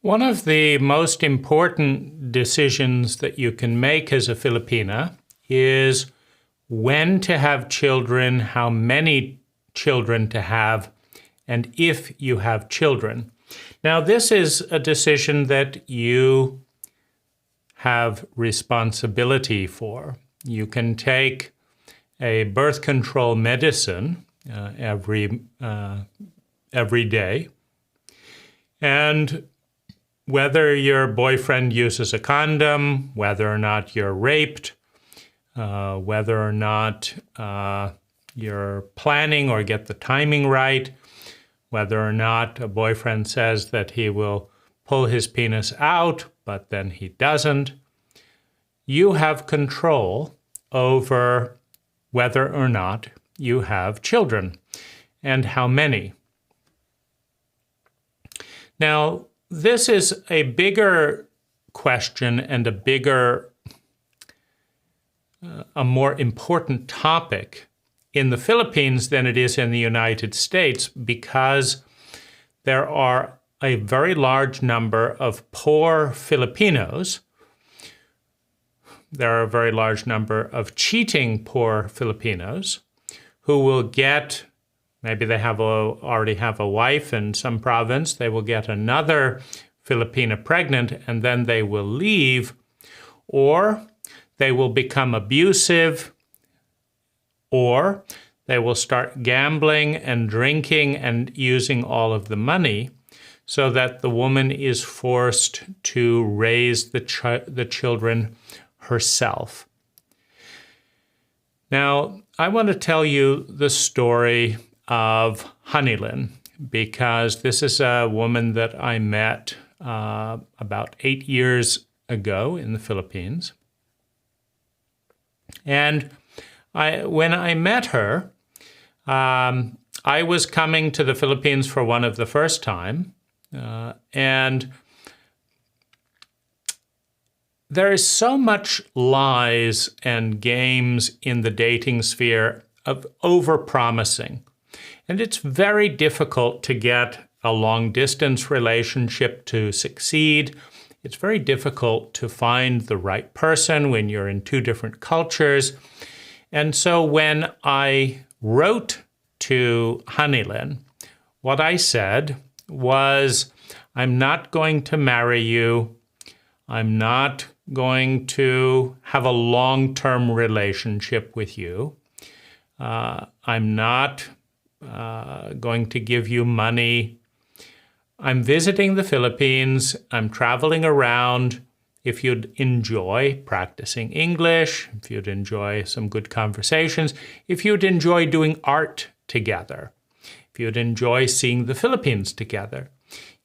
One of the most important decisions that you can make as a Filipina is when to have children, how many children to have, and if you have children. Now, this is a decision that you have responsibility for. You can take a birth control medicine every day, and whether your boyfriend uses a condom, whether or not you're raped, whether or not you're planning or get the timing right, whether or not a boyfriend says that he will pull his penis out, but then he doesn't, you have control over whether or not you have children and how many. Now, this is a bigger question and a more important topic in the Philippines than it is in the United States, because there are a very large number of poor Filipinos. There are a very large number of cheating poor Filipinos who will get, maybe they already have a wife in some province, they will get another Filipina pregnant and then they will leave, or they will become abusive, or they will start gambling and drinking and using all of the money so that the woman is forced to raise the children herself. Now, I want to tell you the story of Honeylyn, because this is a woman that I met about 8 years ago in the Philippines. And when I met her, I was coming to the Philippines for one of the first time, and there is so much lies and games in the dating sphere of over-promising. And it's very difficult to get a long-distance relationship to succeed. It's very difficult to find the right person when you're in two different cultures. And so when I wrote to Honeylyn, what I said was, I'm not going to marry you. I'm not going to have a long-term relationship with you. I'm not going to give you money. I'm visiting the Philippines. I'm traveling around. If you'd enjoy practicing English, if you'd enjoy some good conversations, if you'd enjoy doing art together, if you'd enjoy seeing the Philippines together,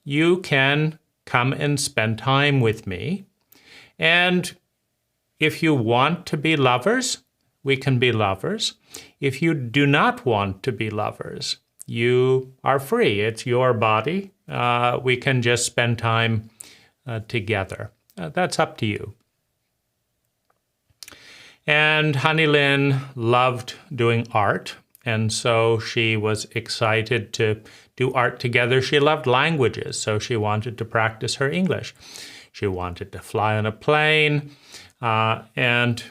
you can come and spend time with me. And if you want to be lovers, we can be lovers. If you do not want to be lovers, you are free. It's your body. We can just spend time together. That's up to you. And Honeylyn loved doing art, and so she was excited to do art together. She loved languages, so she wanted to practice her English. She wanted to fly on a plane, and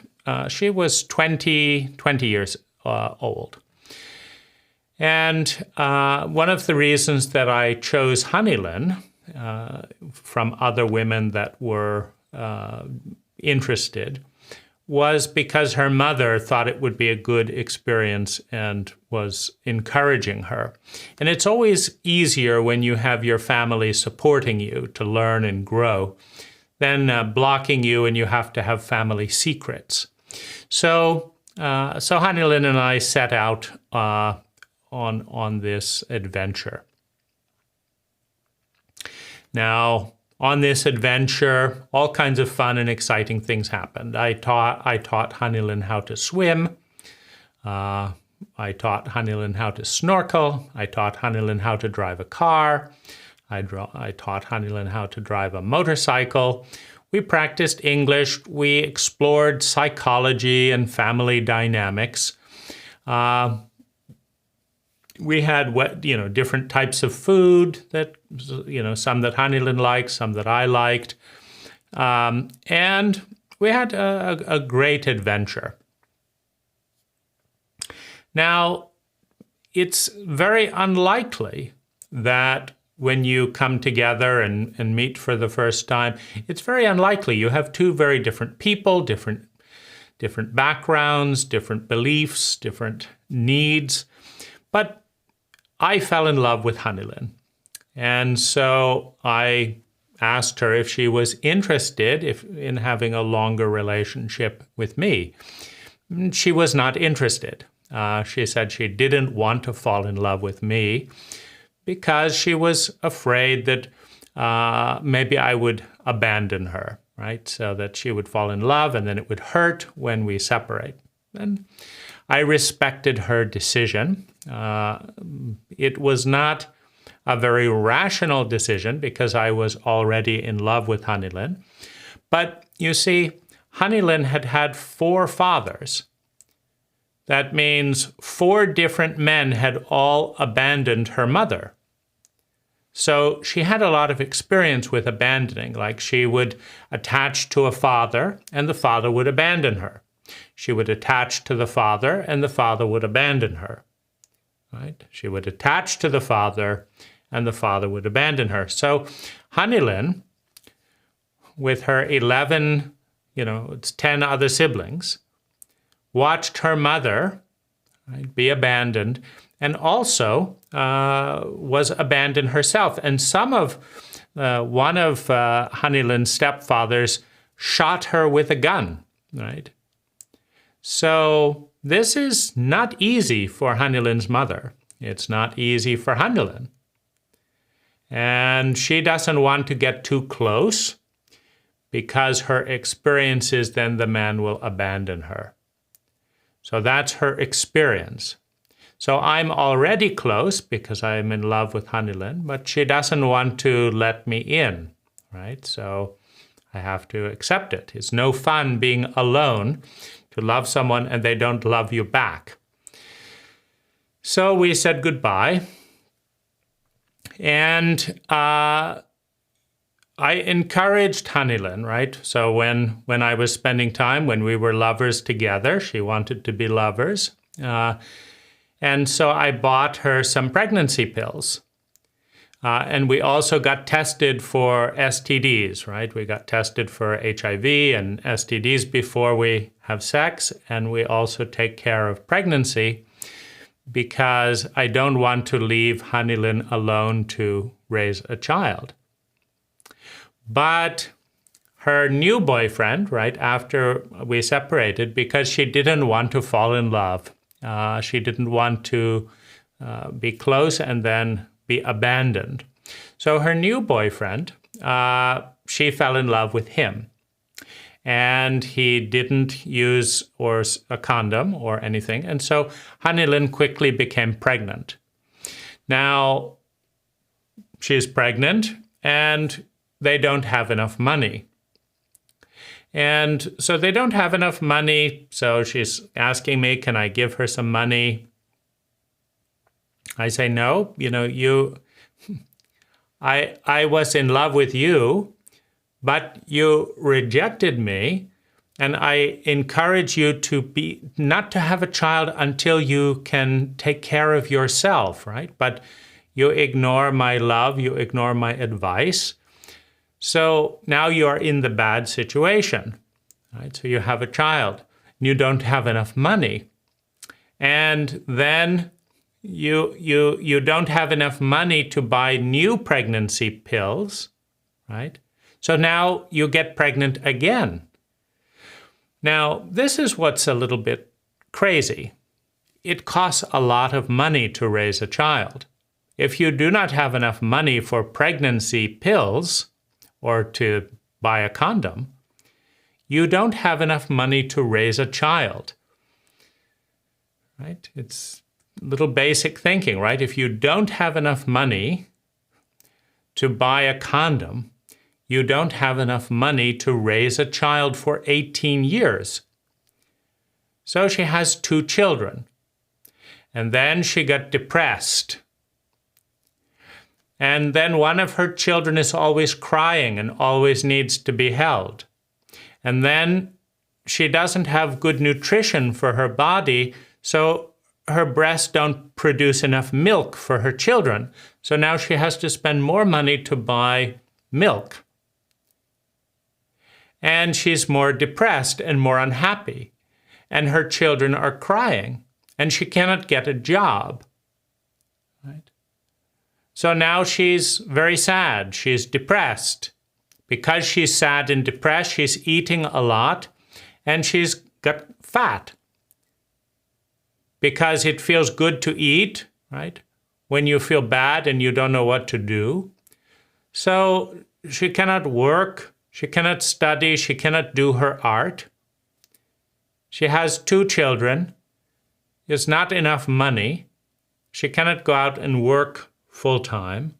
she was 20 years old. And one of the reasons that I chose Honeylyn from other women that were interested was because her mother thought it would be a good experience and was encouraging her. And it's always easier when you have your family supporting you to learn and grow than blocking you and you have to have family secrets. So Honeylyn and I set out on this adventure. Now, on this adventure, all kinds of fun and exciting things happened. I taught Honeylyn how to swim. I taught Honeylyn how to snorkel. I taught Honeylyn how to drive a car. I taught Honeylyn how to drive a motorcycle. We practiced English. We explored psychology and family dynamics. we had different types of food that, some that Hannelin liked, some that I liked. And we had a great adventure. Now, it's very unlikely that when you come together and meet for the first time, it's very unlikely. You have two very different people, different backgrounds, different beliefs, different needs. But I fell in love with Hannelin. And so I asked her if she was interested in having a longer relationship with me. She was not interested. She said she didn't want to fall in love with me because she was afraid that maybe I would abandon her, right? So that she would fall in love and then it would hurt when we separate. And I respected her decision. It was not a very rational decision because I was already in love with Hannelin. But you see, Hannelin had had 4 fathers. That means 4 different men had all abandoned her mother. So she had a lot of experience with abandoning, like she would attach to a father and the father would abandon her. She would attach to the father and the father would abandon her. Right? She would attach to the father and the father would abandon her. So Hannelin, with her 10 other siblings, watched her mother, right, be abandoned, and also was abandoned herself. And one of Hannelin's stepfathers shot her with a gun, right? So this is not easy for Hannelin's mother. It's not easy for Hannelin. And she doesn't want to get too close because her experience is then the man will abandon her. So that's her experience. So I'm already close because I'm in love with Hannelin, but she doesn't want to let me in, right? So I have to accept it. It's no fun being alone to love someone and they don't love you back. So we said goodbye. And I encouraged Hannelin, right? So when I was spending time, when we were lovers together, she wanted to be lovers. And so I bought her some pregnancy pills. And we also got tested for STDs, right? We got tested for HIV and STDs before we have sex. And we also take care of pregnancy because I don't want to leave Hannelin alone to raise a child. But her new boyfriend, right, after we separated, because she didn't want to fall in love, she didn't want to be close and then be abandoned. So her new boyfriend, she fell in love with him. And he didn't use a condom or anything. And so Hannelin quickly became pregnant. Now, she's pregnant and they don't have enough money. And so they don't have enough money. So she's asking me, can I give her some money? I say, no, I was in love with you, but you rejected me, and I encourage you to not to have a child until you can take care of yourself, right? But you ignore my love, you ignore my advice. So now you are in the bad situation, right? So you have a child, and you don't have enough money. And then you don't have enough money to buy new pregnancy pills, right? So now you get pregnant again. Now, this is what's a little bit crazy. It costs a lot of money to raise a child. If you do not have enough money for pregnancy pills or to buy a condom, you don't have enough money to raise a child, right? It's little basic thinking, right? If you don't have enough money to buy a condom, you don't have enough money to raise a child for 18 years. So she has 2 children. And then she got depressed. And then one of her children is always crying and always needs to be held. And then she doesn't have good nutrition for her body, so her breasts don't produce enough milk for her children. So now she has to spend more money to buy milk. And she's more depressed and more unhappy. And her children are crying. And she cannot get a job. Right? So now she's very sad. She's depressed. Because she's sad and depressed, she's eating a lot. And she's got fat. Because it feels good to eat, right? When you feel bad and you don't know what to do. So she cannot work, she cannot study, she cannot do her art. She has 2 children. There's not enough money. She cannot go out and work full time.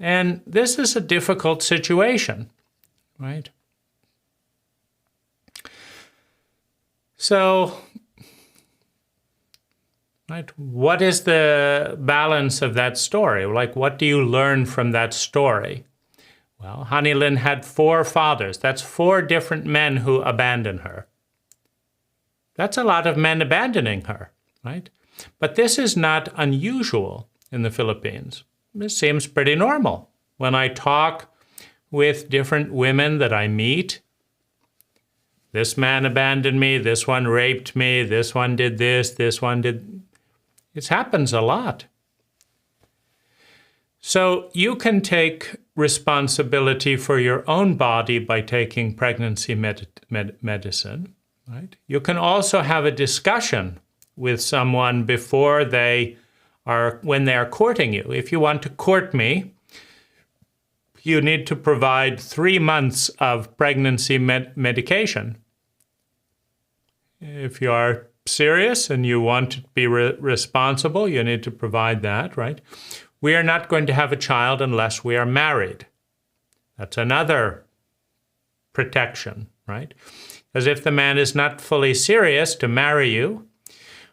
And this is a difficult situation, right? So, right, what is the balance of that story? Like, what do you learn from that story? Well, Honeylyn had 4 fathers. That's 4 different men who abandoned her. That's a lot of men abandoning her, right? But this is not unusual in the Philippines. This seems pretty normal. When I talk with different women that I meet, this man abandoned me, this one raped me, this one did this one did... It happens a lot. So you can take responsibility for your own body by taking pregnancy medicine, right? You can also have a discussion with someone before when they are courting you. If you want to court me, you need to provide 3 months of pregnancy medication. If you are serious and you want to be responsible, you need to provide that, right? We are not going to have a child unless we are married. That's another protection, right? As if the man is not fully serious to marry you,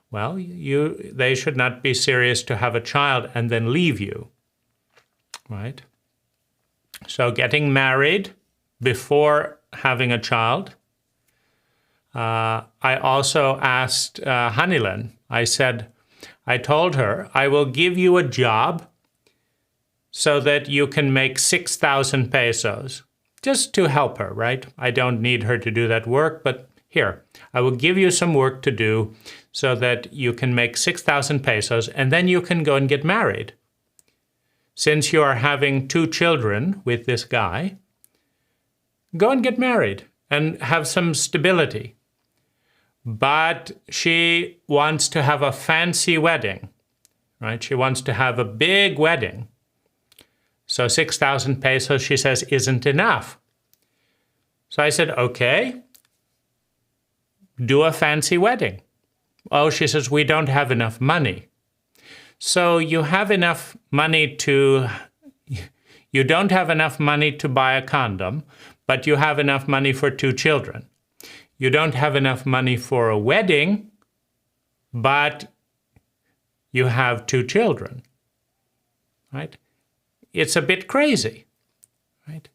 well, they should not be serious to have a child and then leave you, right? So getting married before having a child. I also asked Honeylyn, I told her, I will give you a job so that you can make 6,000 pesos, just to help her, right? I don't need her to do that work, but here, I will give you some work to do so that you can make 6,000 pesos, and then you can go and get married. Since you are having 2 children with this guy, go and get married and have some stability. But she wants to have a fancy wedding, right? She wants to have a big wedding. So 6,000 pesos, she says, isn't enough. So I said, okay, do a fancy wedding. Oh, she says, we don't have enough money. So you have enough money you don't have enough money to buy a condom, but you have enough money for 2 children. You don't have enough money for a wedding, but you have 2 children, right? It's a bit crazy, right?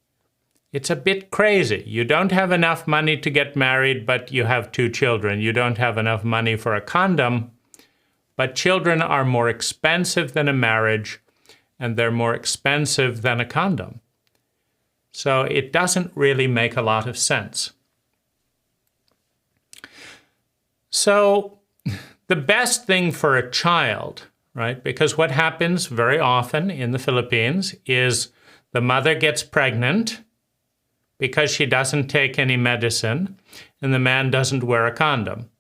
It's a bit crazy. You don't have enough money to get married, but you have 2 children. You don't have enough money for a condom, but children are more expensive than a marriage, and they're more expensive than a condom. So it doesn't really make a lot of sense. So the best thing for a child, right? Because what happens very often in the Philippines is the mother gets pregnant because she doesn't take any medicine and the man doesn't wear a condom,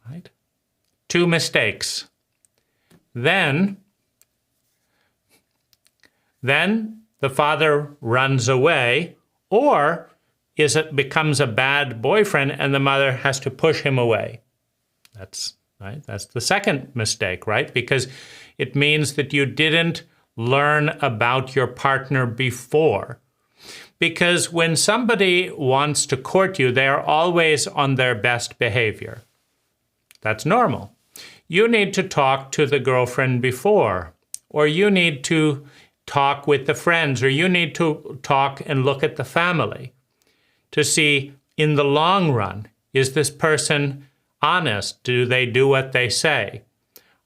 right? 2 mistakes. Then the father runs away or becomes a bad boyfriend and the mother has to push him away. That's right. That's the second mistake, right? Because it means that you didn't learn about your partner before. Because when somebody wants to court you, they are always on their best behavior. That's normal. You need to talk to the girlfriend before, or you need to talk with the friends, or you need to talk and look at the family to see, in the long run, is this person honest? Do they do what they say?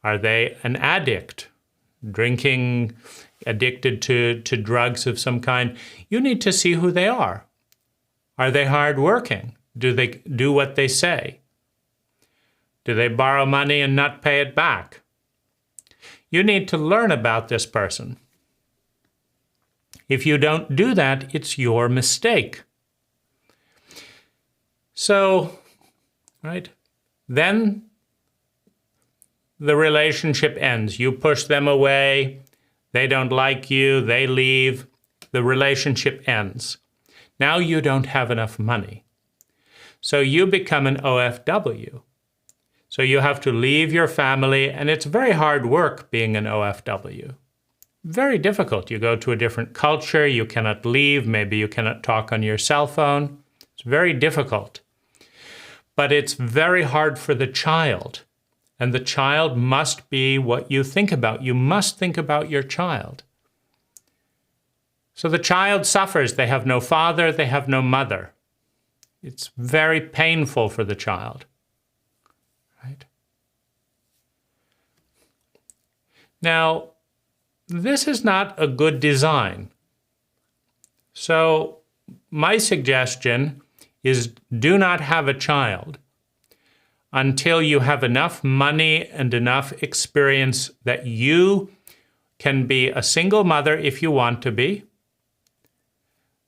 Are they an addict, drinking, addicted to drugs of some kind? You need to see who they are. Are they hardworking? Do they do what they say? Do they borrow money and not pay it back? You need to learn about this person. If you don't do that, it's your mistake. So, right, then the relationship ends. You push them away, they don't like you, they leave, the relationship ends. Now you don't have enough money. So you become an OFW. So you have to leave your family, and it's very hard work being an OFW. Very difficult. You go to a different culture, you cannot leave, maybe you cannot talk on your cell phone. It's very difficult. But it's very hard for the child. And the child must be what you think about. You must think about your child. So the child suffers. They have no father, they have no mother. It's very painful for the child. Right? Now, this is not a good design. So my suggestion is do not have a child until you have enough money and enough experience that you can be a single mother if you want to be,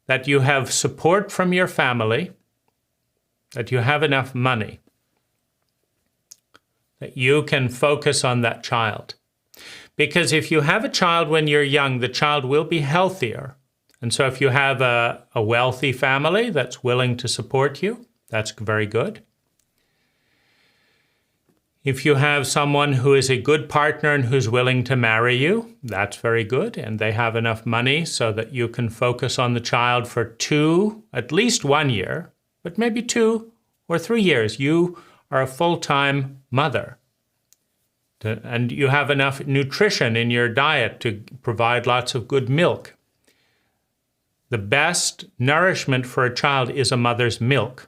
that you have support from your family, that you have enough money, that you can focus on that child. Because if you have a child when you're young, the child will be healthier. And so if you have a wealthy family that's willing to support you, that's very good. If you have someone who is a good partner and who's willing to marry you, that's very good. And they have enough money so that you can focus on the child for at least 1 year, but maybe 2 or 3 years. You are a full-time mother. And you have enough nutrition in your diet to provide lots of good milk. The best nourishment for a child is a mother's milk.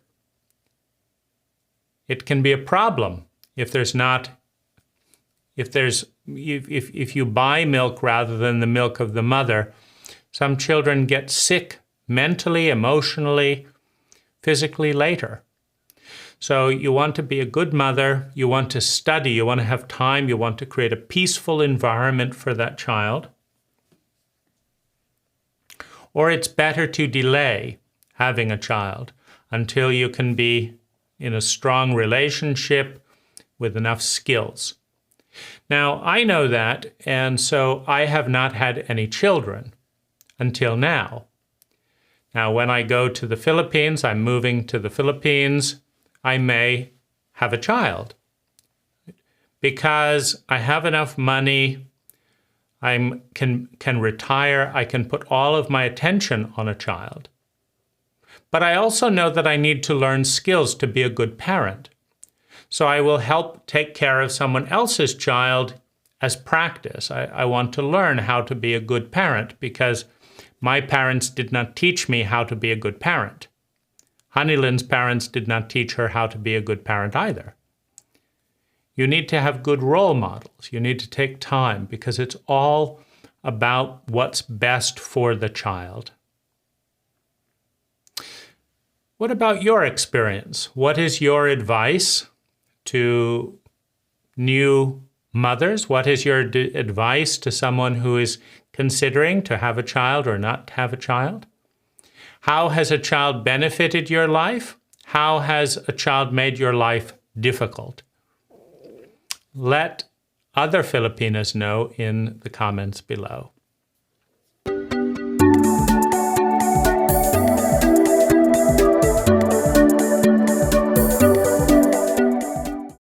It can be a problem if you buy milk rather than the milk of the mother. Some children get sick mentally, emotionally, physically later. So you want to be a good mother, you want to study, you want to have time, you want to create a peaceful environment for that child. Or it's better to delay having a child until you can be in a strong relationship with enough skills. Now, I know that, and so I have not had any children until now. Now, when I go to the Philippines, I'm moving to the Philippines, I may have a child because I have enough money, I can retire, I can put all of my attention on a child. But I also know that I need to learn skills to be a good parent. So I will help take care of someone else's child as practice. I want to learn how to be a good parent because my parents did not teach me how to be a good parent. Honeylin's parents did not teach her how to be a good parent either. You need to have good role models. You need to take time because it's all about what's best for the child. What about your experience? What is your advice to new mothers? What is your advice to someone who is considering to have a child or not have a child? How has a child benefited your life? How has a child made your life difficult? Let other Filipinas know in the comments below.